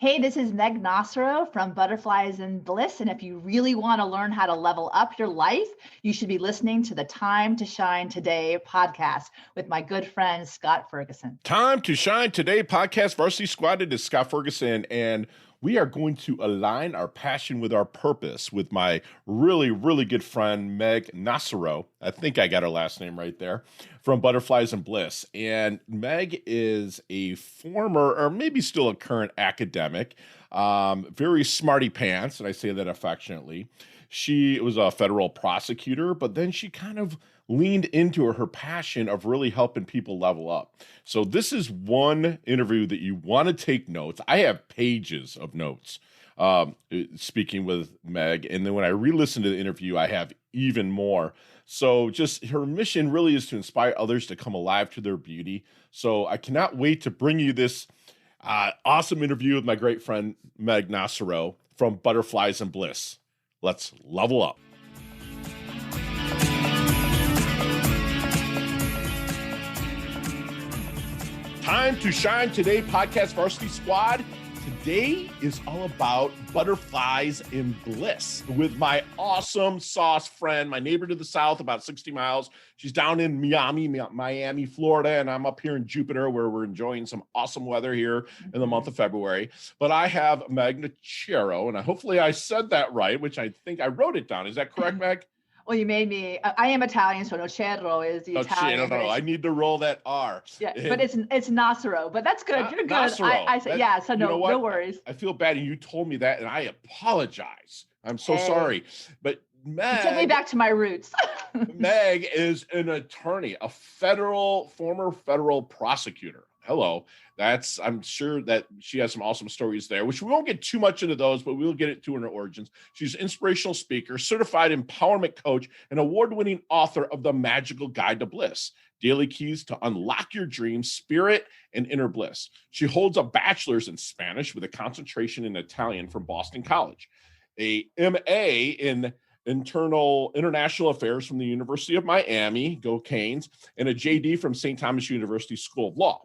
Hey, this is Meg Nocero from Butterflies Bliss. And if you really want to learn how to level up your life, you should be listening to the Time to Shine Today podcast with my good friend, Scott Ferguson. Time to Shine Today podcast, Varsity Squad. It is Scott Ferguson, and we are going to align our passion with our purpose with my really, really good friend, Meg Nocero. I think I got her last name right there, from Butterflies Bliss. And Meg is a former, or maybe still a current academic, very smarty pants, and I say that affectionately. She was a federal prosecutor, but then she kind of leaned into her passion of really helping people level up. So this is one interview that you want to take notes. I have pages of notes speaking with Meg. And then when I re-listen to the interview, I have even more. So just her mission really is to inspire others to come alive to their beauty. So I cannot wait to bring you this awesome interview with my great friend, Meg Nocero from Butterflies Bliss. Let's level up. Time to Shine Today podcast, Varsity Squad. Today is all about Butterflies Bliss with my awesome sauce friend, my neighbor to the south, about 60 miles. She's down in Miami, Florida, and I'm up here in Jupiter where we're enjoying some awesome weather here in the month of February. But I have Meg Nocero, and hopefully I said that right, which I think I wrote it down. Is that correct, Meg? Well, you made me, I am Italian, so Nocero is the Italian. No, I need to roll that R. Yeah, but it's Nocero, but that's good. You're good. I said, yeah, so no worries. I feel bad, and you told me that, and I apologize. I'm so sorry. But Meg, took me back to my roots. Meg is an attorney, a former federal prosecutor. Hello. I'm sure that she has some awesome stories there, which we won't get too much into those, but we'll get it to her origins. She's an inspirational speaker, certified empowerment coach, and award-winning author of The Magical Guide to Bliss, Daily Keys to Unlock Your Dreams, Spirit, and Inner Bliss. She holds a bachelor's in Spanish with a concentration in Italian from Boston College, a MA in International Affairs from the University of Miami, go Canes, and a JD from St. Thomas University School of Law.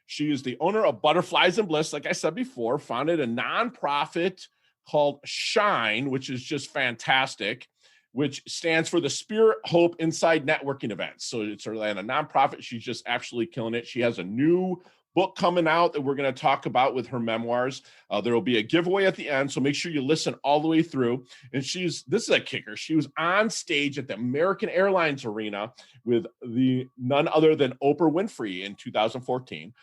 She is the owner of Butterflies Bliss, like I said before, founded a nonprofit called S.H.I.N.E, which is just fantastic, which stands for the Spirit, Hope, Inside Networking Events. So it's a nonprofit. She's just absolutely killing it. She has a new book coming out that we're going to talk about with her memoirs. There will be a giveaway at the end, so make sure you listen all the way through. And this is a kicker. She was on stage at the American Airlines Arena with none other than Oprah Winfrey in 2014.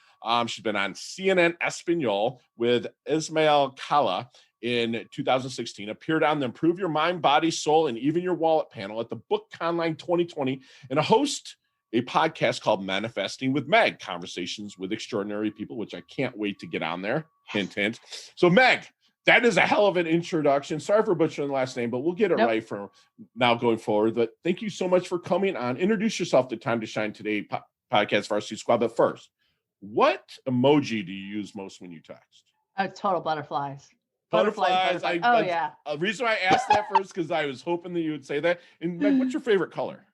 She's been on CNN Español with Ismael Cala in 2016, appeared on the Improve Your Mind, Body, Soul, and Even Your Wallet panel at the BookConline 2020, and a host a podcast called Manifesting with Meg, Conversations with Extraordinary People, which I can't wait to get on there. Hint, hint. So Meg, that is a hell of an introduction. Sorry for butchering the last name, but we'll get it right from now going forward. But thank you so much for coming on. Introduce yourself to Time to Shine Today podcast, Varsity Squad. But first, what emoji do you use most when you text? Total butterflies. Butterflies. Yeah. The reason why I asked that first, because I was hoping that you would say that. And Meg, what's your favorite color?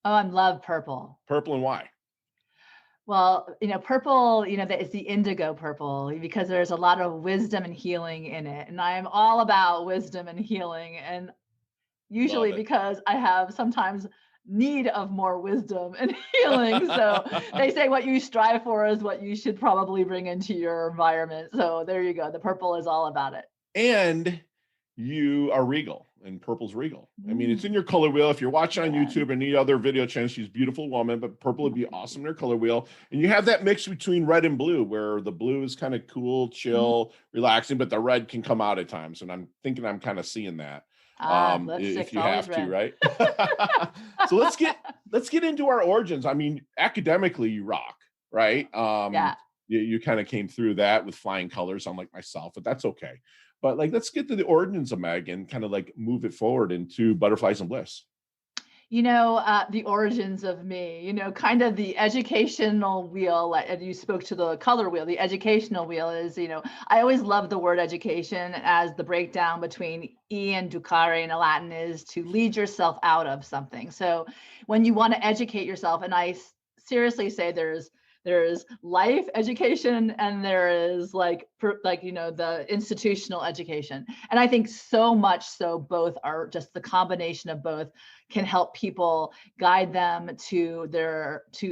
Oh, I love purple. Purple, and why? Well, purple, that is the indigo purple, because there's a lot of wisdom and healing in it. And I am all about wisdom and healing. And usually because I have sometimes need of more wisdom and healing. So they say what you strive for is what you should probably bring into your environment. So there you go. The purple is all about it. And you are regal, and purple's regal. I mean, it's in your color wheel. If you're watching on YouTube or any other video channel, she's a beautiful woman, but purple would be awesome in her color wheel. And you have that mix between red and blue, where the blue is kind of cool, chill, relaxing, but the red can come out at times. And I'm thinking I'm kind of seeing that. If you have to, right? So let's get into our origins. I mean, academically, you rock, right? You kind of came through that with flying colors, unlike myself, but that's okay. But let's get to the origins of Meg and kind of move it forward into Butterflies Bliss. The origins of me, kind of the educational wheel, and you spoke to the color wheel. The educational wheel is, I always love the word education as the breakdown between E and ducare in Latin is to lead yourself out of something. So when you want to educate yourself, and I seriously say there's there's life education, and there is like the institutional education. And I think so much so both are just the combination of both can help people, guide them to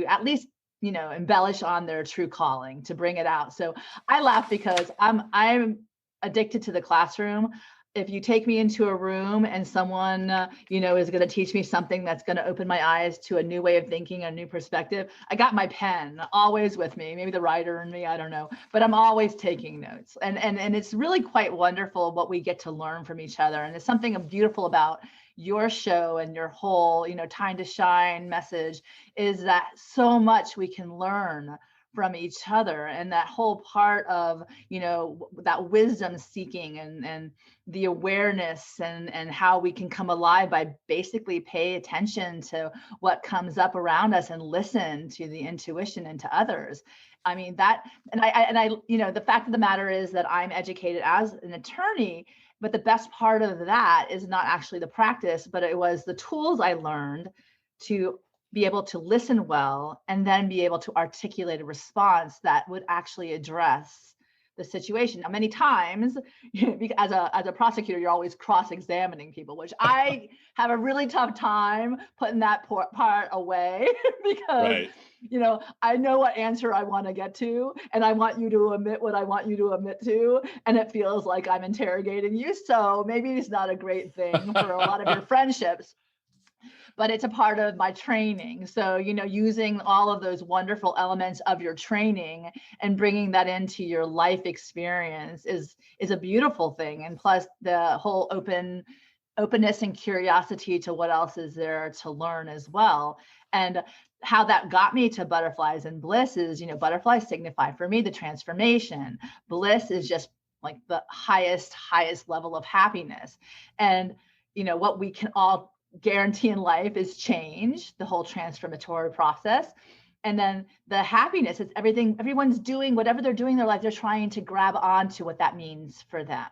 at least embellish on their true calling, to bring it out. So I laugh because I'm addicted to the classroom. If you take me into a room and someone, is going to teach me something that's going to open my eyes to a new way of thinking, a new perspective, I got my pen always with me, maybe the writer in me, I don't know, but I'm always taking notes. And it's really quite wonderful what we get to learn from each other. And there's something beautiful about your show and your whole, Time to Shine message, is that so much we can learn from each other, and that whole part of that wisdom seeking and the awareness and how we can come alive by basically pay attention to what comes up around us and listen to the intuition and to others. I mean that, and I the fact of the matter is that I'm educated as an attorney, but the best part of that is not actually the practice, but it was the tools I learned to be able to listen well, and then be able to articulate a response that would actually address the situation. Now, many times, as a prosecutor, you're always cross-examining people, which I have a really tough time putting that part away because, I know what answer I want to get to, and I want you to admit what I want you to admit to, and it feels like I'm interrogating you. So maybe it's not a great thing for a lot of your friendships, but it's a part of my training. So, using all of those wonderful elements of your training and bringing that into your life experience is a beautiful thing. And plus the whole openness and curiosity to what else is there to learn as well. And how that got me to Butterflies and Bliss is, butterflies signify for me the transformation. Bliss is just like the highest level of happiness. And, what we can all guarantee in life is change, the whole transformatory process. And then the happiness is everyone's doing whatever they're doing in their life, they're trying to grab onto what that means for them.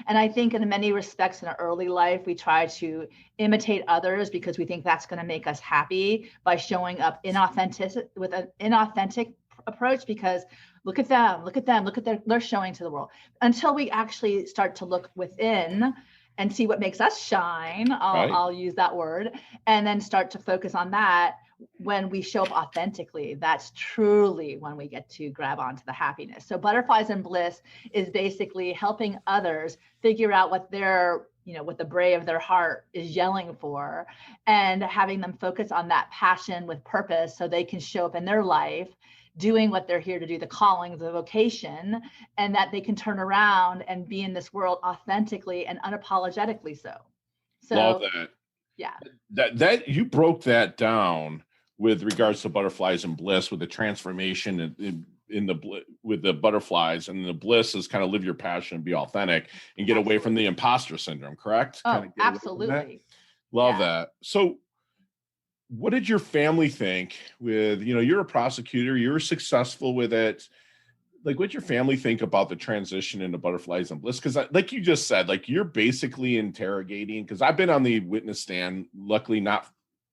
And I think in many respects in our early life, we try to imitate others because we think that's going to make us happy by showing up with an inauthentic approach, because look at they're showing to the world, until we actually start to look within and see what makes us shine. I'll use that word, and then start to focus on that. When we show up authentically, that's truly when we get to grab onto the happiness. So Butterflies and Bliss is basically helping others figure out what what the bray of their heart is yelling for, and having them focus on that passion with purpose so they can show up in their life doing what they're here to do, the calling, the vocation, and that they can turn around and be in this world authentically and unapologetically so. Love that. Yeah. That you broke that down with regards to Butterflies and Bliss, with the transformation with the butterflies, and the bliss is kind of live your passion and be authentic and get away from the imposter syndrome, correct? Oh, absolutely. Love that. So what did your family think with, you're a prosecutor, you're successful with it. Like, what'd your family think about the transition into Butterflies and Bliss? Because like you just said, like, you're basically interrogating, because I've been on the witness stand, luckily not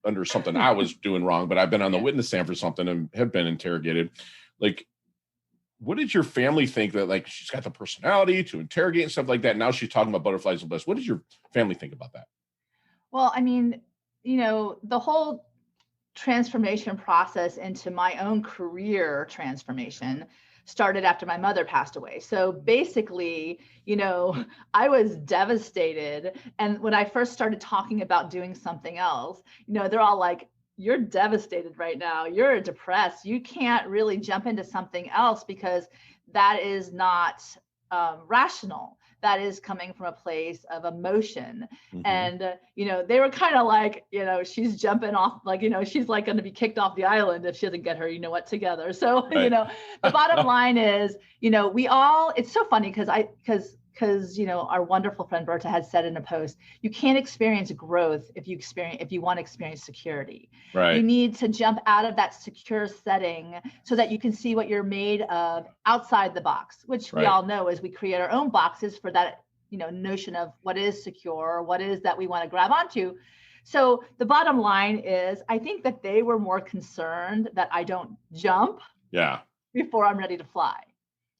under something I was doing wrong, but I've been on the witness stand for something and have been interrogated. Like, what did your family think that, like, she's got the personality to interrogate and stuff like that? Now she's talking about Butterflies and Bliss. What did your family think about that? Well, I mean, the whole transformation process into my own career transformation started after my mother passed away. So basically, I was devastated. And when I first started talking about doing something else, they're all like, you're devastated right now. You're depressed. You can't really jump into something else because that is not rational. That is coming from a place of emotion. Mm-hmm. And, they were kind of like, she's jumping off, like, she's like going to be kicked off the island if she doesn't get her, together. So, right. The bottom line is, we all, it's so funny because our wonderful friend Berta had said in a post, you can't experience growth if you want to experience security. Right. You need to jump out of that secure setting so that you can see what you're made of outside the box, which we all know is we create our own boxes for that, notion of what is secure, what is that we want to grab onto. So the bottom line is, I think that they were more concerned that I don't jump Yeah. before I'm ready to fly.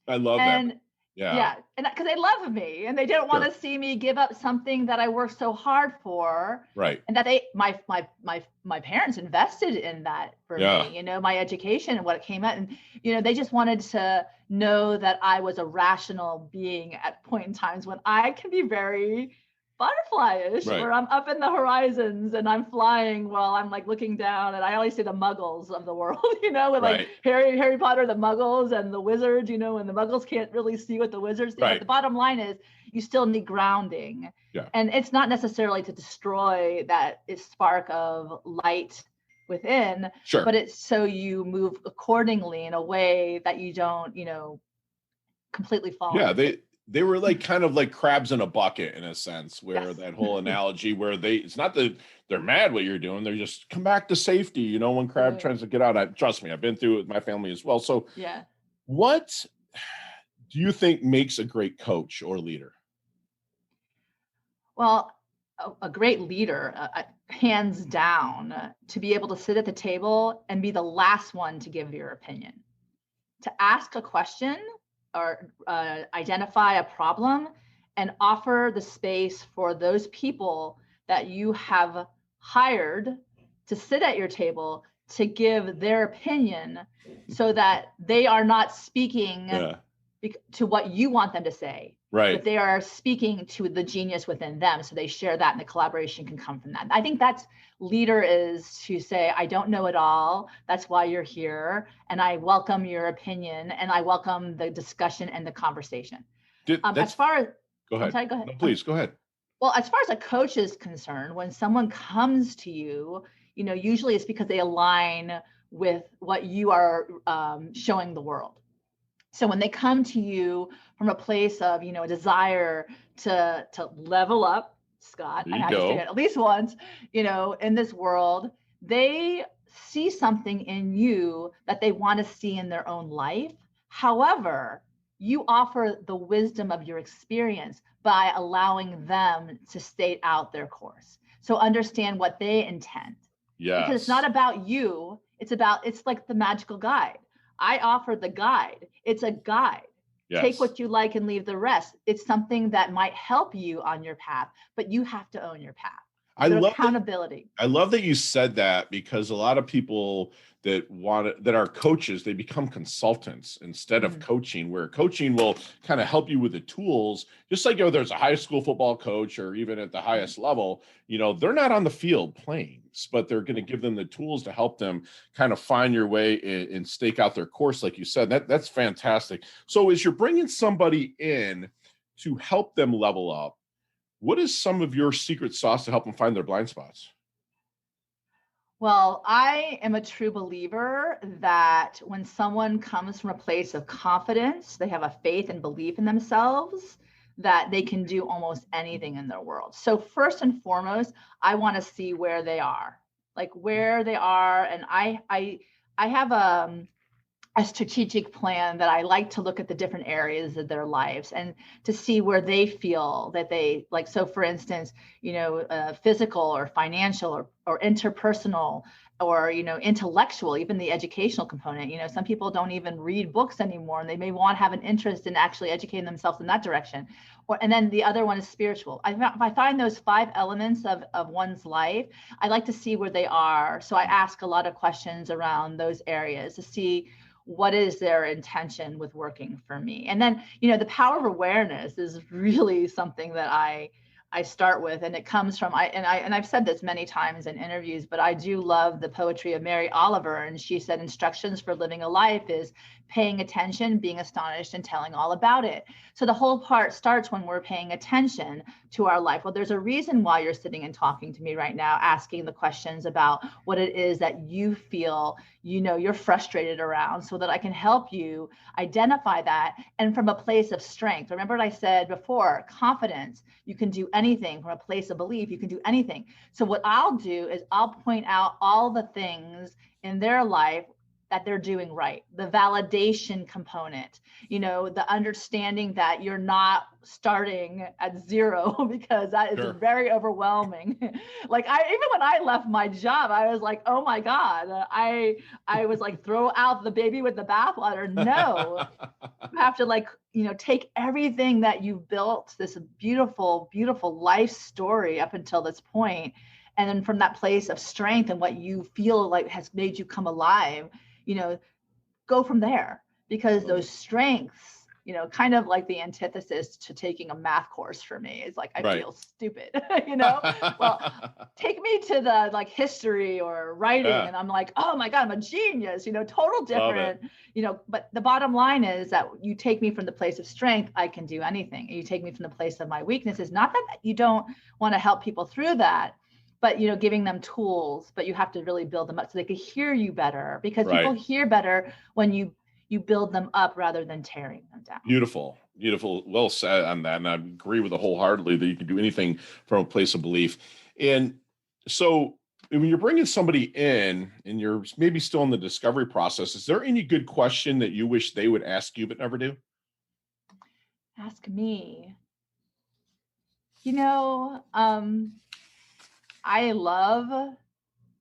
I love that. And Yeah. yeah, and because they love me and they didn't want Sure. to see me give up something that I worked so hard for, Right. and that my parents invested in that for Yeah. me, my education and what it came out. And they just wanted to know that I was a rational being at point in times when I can be very butterfly-ish, Right. where I'm up in the horizons and I'm flying while I'm like looking down. And I always say the muggles of the world, with like Right. Harry Potter, the muggles and the wizards, and the muggles can't really see what the wizards see. Right. But the bottom line is you still need grounding. Yeah. And it's not necessarily to destroy that spark of light within, Sure. but it's so you move accordingly in a way that you don't, completely fall. Yeah, they were like kind of like crabs in a bucket in a sense, where Yes. that whole analogy where it's not that they're mad what you're doing, they're just come back to safety. When crab Right. tries to get out, trust me, I've been through it with my family as well. So Yeah. what do you think makes a great coach or leader? Well, a great leader, hands down, to be able to sit at the table and be the last one to give your opinion, to ask a question or identify a problem and offer the space for those people that you have hired to sit at your table to give their opinion so that they are not speaking to what you want them to say. Right. But they are speaking to the genius within them. So they share that and the collaboration can come from that. I think that's leader, is to say, I don't know it all. That's why you're here. And I welcome your opinion and I welcome the discussion and the conversation. As far as, go ahead. Sorry, go ahead. No, please go ahead. Well, as far as a coach is concerned, when someone comes to you, usually it's because they align with what you are showing the world. So when they come to you from a place of, a desire to level up, Scott, I have to say it at least once, in this world, they see something in you that they want to see in their own life. However, you offer the wisdom of your experience by allowing them to state out their course. So understand what they intend. Yes. Because it's not about you. It's like the magical guide. I offer the guide. It's a guide. Yes. Take what you like and leave the rest. It's something that might help you on your path, but you have to own your path. I love accountability. I love that you said that, because a lot of people that are coaches, they become consultants instead of coaching, where coaching will kind of help you with the tools. Just like, there's a high school football coach, or even at the highest level, they're not on the field playing, but they're going to give them the tools to help them kind of find your way and stake out their course. Like you said, that's fantastic. So as you're bringing somebody in to help them level up, what is some of your secret sauce to help them find their blind spots? Well, I am a true believer that when someone comes from a place of confidence, they have a faith and belief in themselves, that they can do almost anything in their world. So first and foremost, I want to see where they are, and I have a strategic plan that I like to look at the different areas of their lives and to see where they feel that they like. So for instance, physical or financial or interpersonal or, intellectual, even the educational component. Some people don't even read books anymore and they may want to have an interest in actually educating themselves in that direction. And then the other one is spiritual. I find those 5 elements of one's life, I like to see where they are. So I ask a lot of questions around those areas to see what is their intention with working for me. And then, the power of awareness is really something that I start with, and it comes from, I've said this many times in interviews, but I do love the poetry of Mary Oliver. And she said, instructions for living a life is paying attention, being astonished, and telling all about it. So the whole part starts when we're paying attention to our life. Well, there's a reason why you're sitting and talking to me right now, asking the questions about what it is that you feel, you're frustrated around, so that I can help you identify that. And from a place of strength, remember what I said before, confidence, you can do anything. From a place of belief, you can do anything. So what I'll do is I'll point out all the things in their life that they're doing right, the validation component, the understanding that you're not starting at zero, because that is very overwhelming. Like even when I left my job, I was like, oh my God, I was like, throw out the baby with the bathwater. No, you have to take everything that you've built, this beautiful, beautiful life story up until this point, and then from that place of strength and what you feel like has made you come alive, go from there, because those strengths, kind of like the antithesis to taking a math course for me is like, I feel stupid, well, take me to the history or writing and I'm like, oh my God, I'm a genius, total different, but the bottom line is that you take me from the place of strength, I can do anything. And you take me from the place of my weaknesses, not that you don't want to help people through that, but giving them tools, but you have to really build them up so they can hear you better, because people hear better when you build them up rather than tearing them down. Beautiful. Well said on that. And I agree with it wholeheartedly that you can do anything from a place of belief. And so when you're bringing somebody in and you're maybe still in the discovery process, is there any good question that you wish they would ask you but never do? Ask me. I love,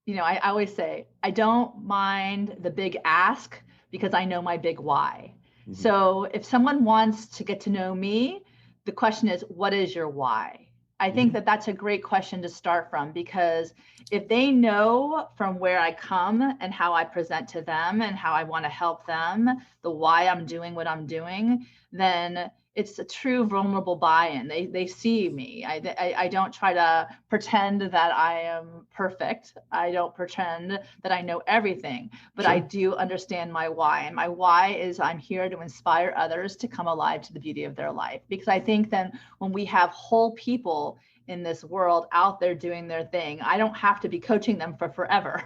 I always say, I don't mind the big ask because I know my big why. Mm-hmm. So if someone wants to get to know me, the question is, what is your why? I think that that's a great question to start from, because if they know from where I come and how I present to them and how I want to help them, the why I'm doing what I'm doing, then it's a true vulnerable buy-in. They see me. I don't try to pretend that I am perfect. I don't pretend that I know everything, but I do understand my why. And my why is I'm here to inspire others to come alive to the beauty of their life. Because I think then when we have whole people in this world out there doing their thing, I don't have to be coaching them for forever.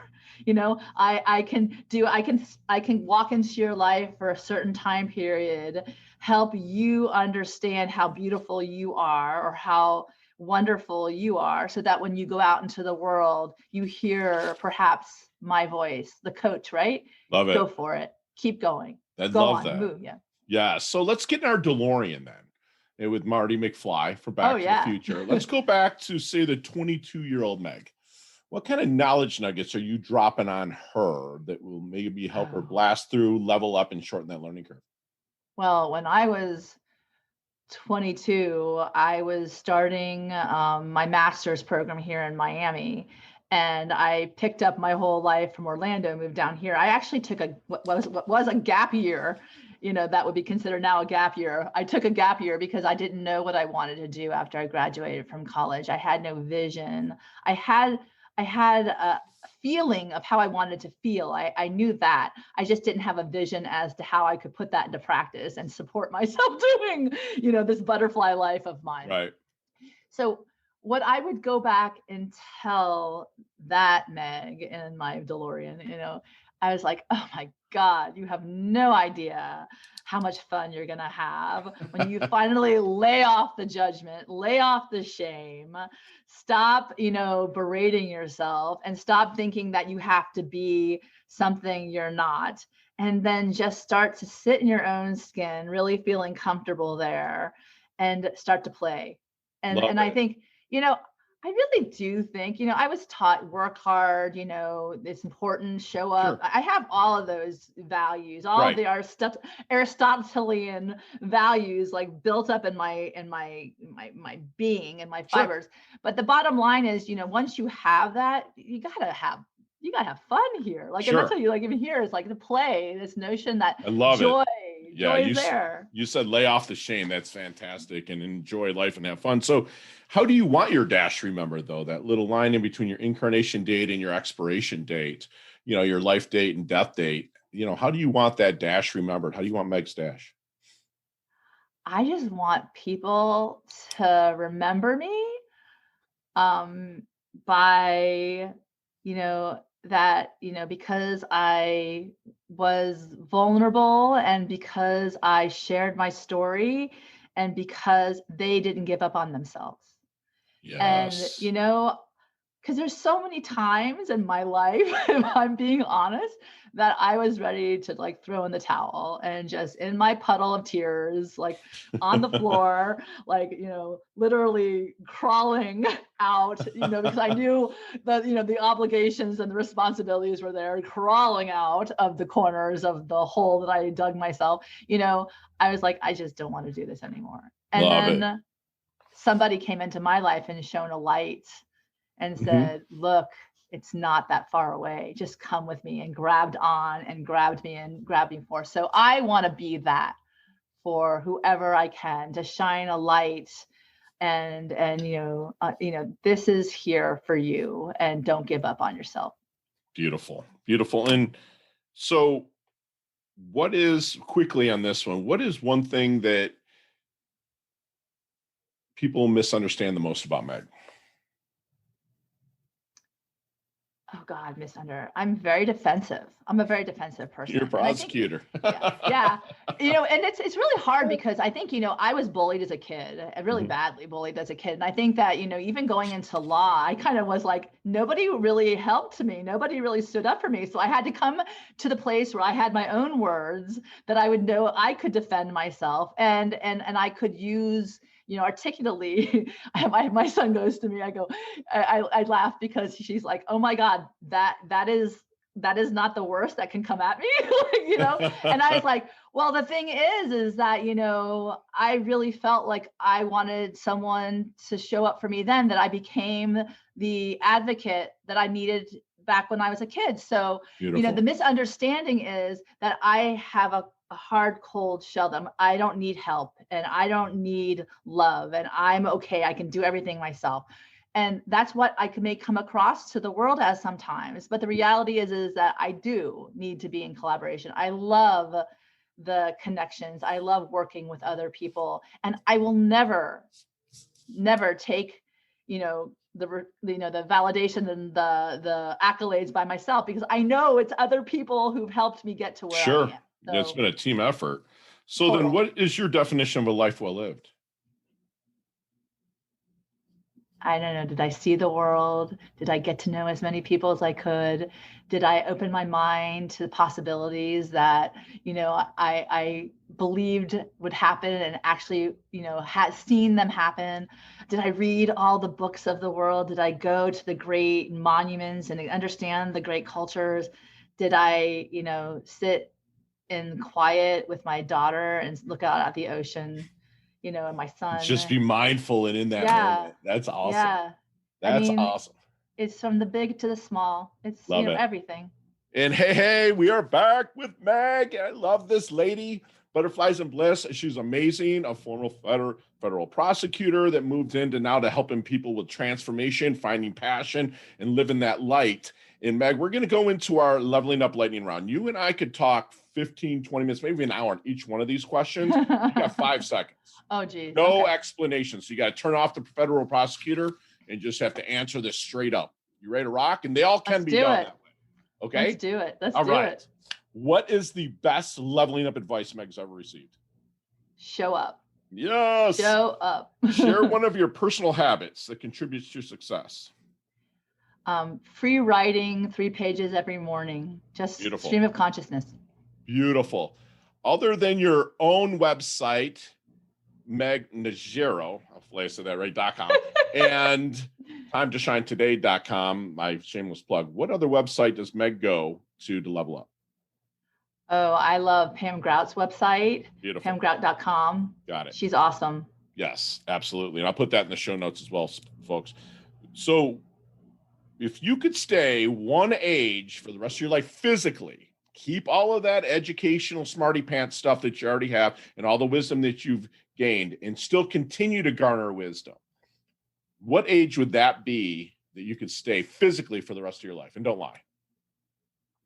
I can walk into your life for a certain time period, help you understand how beautiful you are or how wonderful you are, so that when you go out into the world, you hear perhaps my voice, the coach, right? Love it. Go for it. Keep going. Love that. Move. Yeah. So let's get in our DeLorean then, with Marty McFly from Back to the Future. Let's go back to, say, the 22-year-old Meg. What kind of knowledge nuggets are you dropping on her that will maybe help her blast through, level up, and shorten that learning curve? Well, when I was 22, I was starting my master's program here in Miami, and I picked up my whole life from Orlando, moved down here. I actually took what was a gap year, that would be considered now a gap year. I took a gap year because I didn't know what I wanted to do after I graduated from college. I had no vision. I had a feeling of how I wanted to feel. I knew that. I just didn't have a vision as to how I could put that into practice and support myself doing, this butterfly life of mine. Right. So what I would go back and tell that Meg in my DeLorean, I was like, oh my God, you have no idea how much fun you're going to have when you finally lay off the judgment, lay off the shame, stop, berating yourself, and stop thinking that you have to be something you're not. And then just start to sit in your own skin, really feeling comfortable there, and start to play. And I think, I really do think, I was taught work hard, it's important, show up. Sure. I have all of those values, all of the Aristotelian values, built up in my being and my fibers. Sure. But the bottom line is, once you have that, you gotta have fun here. Sure. And that's what you even here is the play, this notion that I love joy. It. Yeah, Joy is there. You said lay off the shame. That's fantastic, and enjoy life and have fun. So how do you want your dash remembered, though? That little line in between your incarnation date and your expiration date, your life date and death date. How do you want that dash remembered? How do you want Meg's dash? I just want people to remember me by, that, because I was vulnerable and because I shared my story and because they didn't give up on themselves. Yes. And, because there's so many times in my life, if I'm being honest, that I was ready to like throw in the towel and just in my puddle of tears, like on the floor, like, literally crawling out, because I knew that, the obligations and the responsibilities were there, crawling out of the corners of the hole that I dug myself. I was like, I just don't want to do this anymore. And Love then it. somebody came into my life and shone a light and said, look, it's not that far away. Just come with me, and grabbed on and grabbed me and grabbed me for. So I want to be that for whoever I can, to shine a light and this is here for you, and don't give up on yourself. Beautiful. Beautiful. And so what is, quickly on this one, what is one thing that people misunderstand the most about Meg? Oh God, I'm very defensive. I'm a very defensive person. You're a prosecutor. Yeah. And it's really hard because I think, I was bullied as a kid, really badly bullied as a kid. And I think that, even going into law, I kind of was like, nobody really helped me. Nobody really stood up for me. So I had to come to the place where I had my own words that I would know I could defend myself, and I could use, articulately. My son goes to me, I laugh because she's like, oh my God, that is not the worst that can come at me. And I was like, well, the thing is that, I really felt like I wanted someone to show up for me then, that I became the advocate that I needed back when I was a kid. So, Beautiful. The misunderstanding is that I have a hard, cold shell that I don't need help, and I don't need love, and I'm okay. I can do everything myself. And that's what I may come across to the world as sometimes. But the reality is that I do need to be in collaboration. I love the connections. I love working with other people, and I will never take, the validation and the accolades by myself, because I know it's other people who've helped me get to where I am. So, it's been a team effort. So Then what is your definition of a life well lived? I don't know. Did I see the world? Did I get to know as many people as I could? Did I open my mind to the possibilities that, I believed would happen, and actually, had seen them happen? Did I read all the books of the world? Did I go to the great monuments and understand the great cultures? Did I, sit in quiet with my daughter and look out at the ocean, and my son? Just be mindful and in that moment. That's awesome. Yeah. That's awesome. It's from the big to the small. It's Love it. Everything. And hey, we are back with Meg. I love this lady. Butterflies and Bliss. She's amazing. A former federal prosecutor that moved into now to helping people with transformation, finding passion, and living that light. And Meg, we're going to go into our leveling up lightning round. You and I could talk 15, 20 minutes, maybe an hour on each one of these questions. You got 5 seconds. Oh, geez. No explanation. So you got to turn off the federal prosecutor and just have to answer this straight up. You ready to rock? And they all can be done that way. Okay? Let's do it. All right. What is the best leveling up advice Meg's ever received? Show up. Yes. Show up. Share one of your personal habits that contributes to your success. Free writing, 3 pages every morning. Just Beautiful. Stream of consciousness. Beautiful. Other than your own website, Meg Nocero, hopefully I said that right, .com, and timetoshinetoday.com, my shameless plug. What other website does Meg go to level up? Oh, I love Pam Grout's website. Beautiful. PamGrout.com. Got it. She's awesome. Yes, absolutely. And I'll put that in the show notes as well, folks. So if you could stay one age for the rest of your life physically, keep all of that educational smarty pants stuff that you already have and all the wisdom that you've gained, and still continue to garner wisdom, what age would that be that you could stay physically for the rest of your life? And don't lie.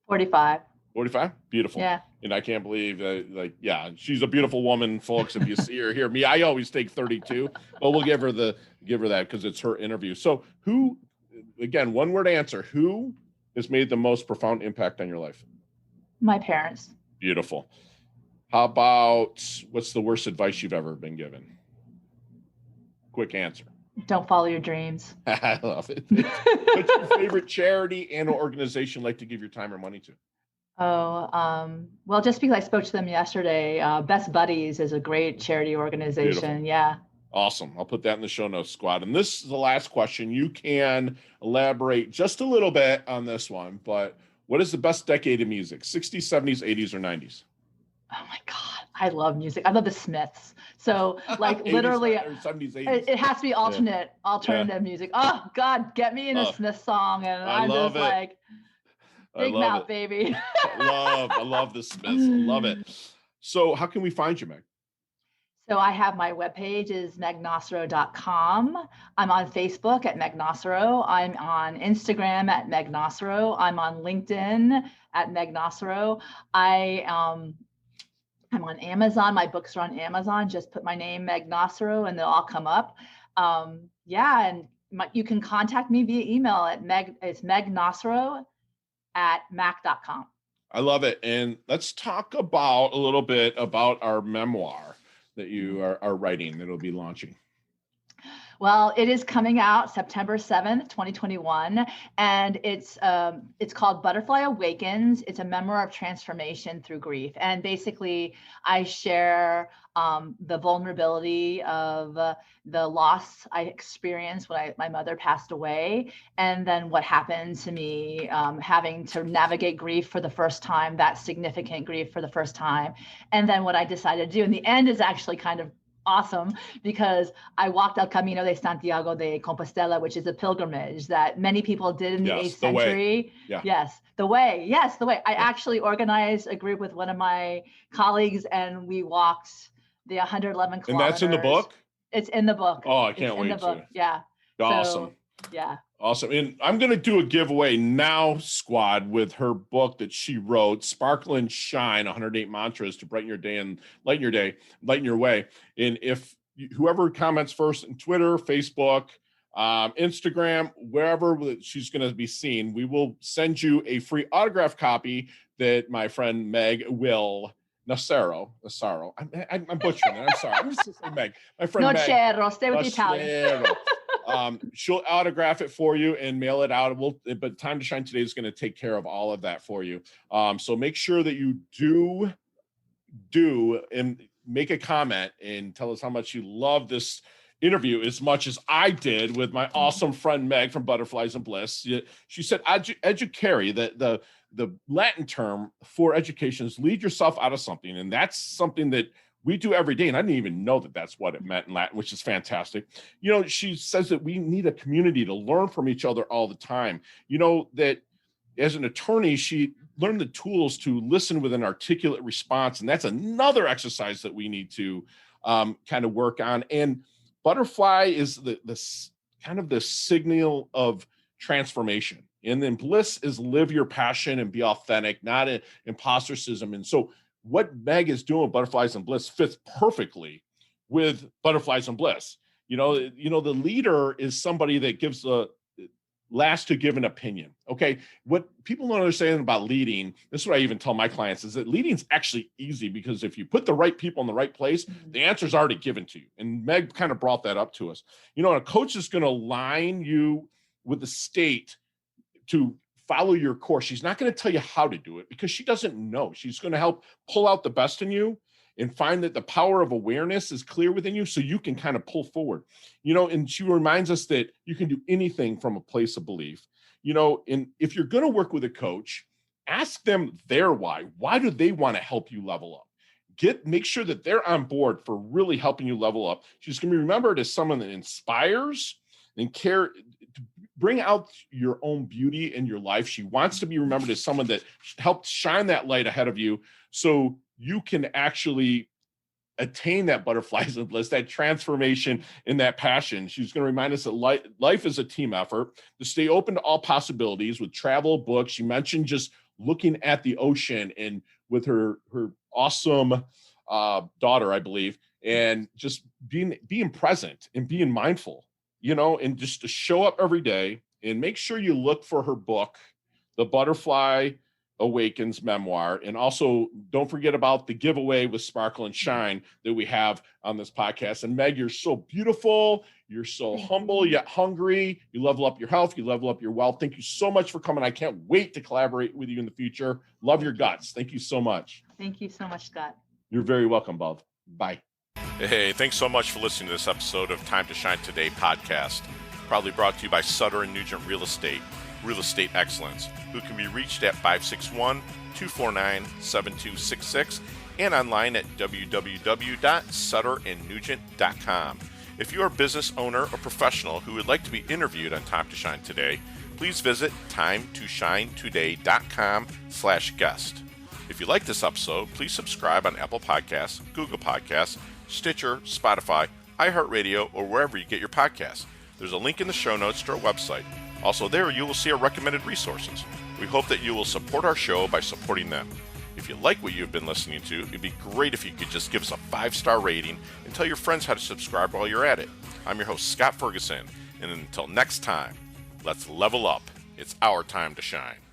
45. 45? Beautiful. Yeah. And I can't believe she's a beautiful woman, folks. If you see her here, I always take 32, but we'll give her that because it's her interview. So who, again, one word answer, who has made the most profound impact on your life? My parents. Beautiful. How about, what's the worst advice you've ever been given? Quick answer. Don't follow your dreams. I love it. What's your favorite charity and organization like to give your time or money to? Well, just because I spoke to them yesterday, Best Buddies is a great charity organization. Beautiful. Yeah. Awesome. I'll put that in the show notes, squad. And this is the last question. You can elaborate just a little bit on this one, but what is the best decade of music? 60s, 70s, 80s, or 90s? Oh my God, I love music. I love the Smiths. So like 80s, literally, or 70s, 80s. it has to be alternative music. Oh God, get me in a Smith song, and I'm love just it. like, Big Mouth, baby. I love the Smiths. I love it. So how can we find you, Meg? So I have my webpage is megnocero.com. I'm on Facebook at Meg Nocero. I'm on Instagram at Meg Nocero. I'm on LinkedIn at Meg Nocero. I'm on Amazon. My books are on Amazon. Just put my name, Meg Nocero, and they'll all come up. And you can contact me via email at it's megnocero@mac.com. I love it. And let's talk about a little bit about our memoir that you are writing that'll be launching. Well, it is coming out September 7th, 2021, and it's called Butterfly Awakens. It's a memoir of transformation through grief. And basically, I share the vulnerability of the loss I experienced when my mother passed away, and then what happened to me having to navigate grief for the first time, that significant grief for the first time, and then what I decided to do. And the end is actually kind of awesome because I walked El Camino de Santiago de Compostela, which is a pilgrimage that many people did in the 8th century. Yeah. Yes, the way. Yes, the way. I actually organized a group with one of my colleagues, and we walked the 111 kilometers. And that's in the book? It's in the book. Oh, I can't wait to. Yeah. Awesome. So, yeah. Awesome. And I'm going to do a giveaway now, squad, with her book that she wrote, Sparkle and Shine, 108 Mantras to Brighten Your Day and lighten your way. And if whoever comments first on Twitter, Facebook, Instagram, wherever she's going to be seen, we will send you a free autograph copy that my friend Meg will. Nocero. I'm butchering it. I'm sorry. I'm just going to say Meg. My friend Nocero. Meg. Stay with the Italian. She'll autograph it for you and mail it out. But Time to Shine today is going to take care of all of that for you. So make sure that you do and make a comment and tell us how much you love this interview as much as I did with my awesome friend Meg from Butterflies Bliss. She said, educare, the Latin term for education is lead yourself out of something. And that's something that we do every day. And I didn't even know that that's what it meant in Latin, which is fantastic. She says that we need a community to learn from each other all the time. That as an attorney, she learned the tools to listen with an articulate response. And that's another exercise that we need to kind of work on. And Butterfly is the kind of the signal of transformation. And then Bliss is live your passion and be authentic, not an impostercism. And so what Meg is doing with Butterflies and Bliss fits perfectly with Butterflies and Bliss. The leader is somebody that gives the last to give an opinion. Okay. What people don't understand about leading, this is what I even tell my clients, is that leading is actually easy because if you put the right people in the right place, the answer is already given to you. And Meg kind of brought that up to us. A coach is going to align you with the state to follow your course. She's not going to tell you how to do it because she doesn't know. She's going to help pull out the best in you and find that the power of awareness is clear within you so you can kind of pull forward. And she reminds us that you can do anything from a place of belief. And if you're going to work with a coach, ask them their why. Why do they want to help you level up? Make sure that they're on board for really helping you level up. She's going to be remembered as someone that inspires and care to bring out your own beauty in your life. She wants to be remembered as someone that helped shine that light ahead of you so you can actually attain that Butterflies and Bliss, that transformation and that passion. She's going to remind us that life is a team effort, to stay open to all possibilities with travel, books. She mentioned just looking at the ocean and with her awesome daughter, I believe, and just being present and being mindful. And just to show up every day and make sure you look for her book, The Butterfly Awakens memoir. And also don't forget about the giveaway with Sparkle and Shine that we have on this podcast. And Meg, you're so beautiful. You're so humble yet hungry. You level up your health. You level up your wealth. Thank you so much for coming. I can't wait to collaborate with you in the future. Love your guts. Thank you so much. Thank you so much, Scott. You're very welcome, Bob. Bye. Hey, thanks so much for listening to this episode of Time to Shine Today podcast. Proudly brought to you by Sutter & Nugent Real Estate Excellence, who can be reached at 561-249-7266 and online at www.sutterandnugent.com. If you are a business owner or professional who would like to be interviewed on Time to Shine Today, please visit timetoshinetoday.com/guest. If you like this episode, please subscribe on Apple Podcasts, Google Podcasts, Stitcher, Spotify, iHeartRadio, or wherever you get your podcasts. There's a link in the show notes to our website. Also there, you will see our recommended resources. We hope that you will support our show by supporting them. If you like what you've been listening to, it'd be great if you could just give us a 5-star rating and tell your friends how to subscribe while you're at it. I'm your host, Scott Ferguson, and until next time, let's level up. It's our time to shine.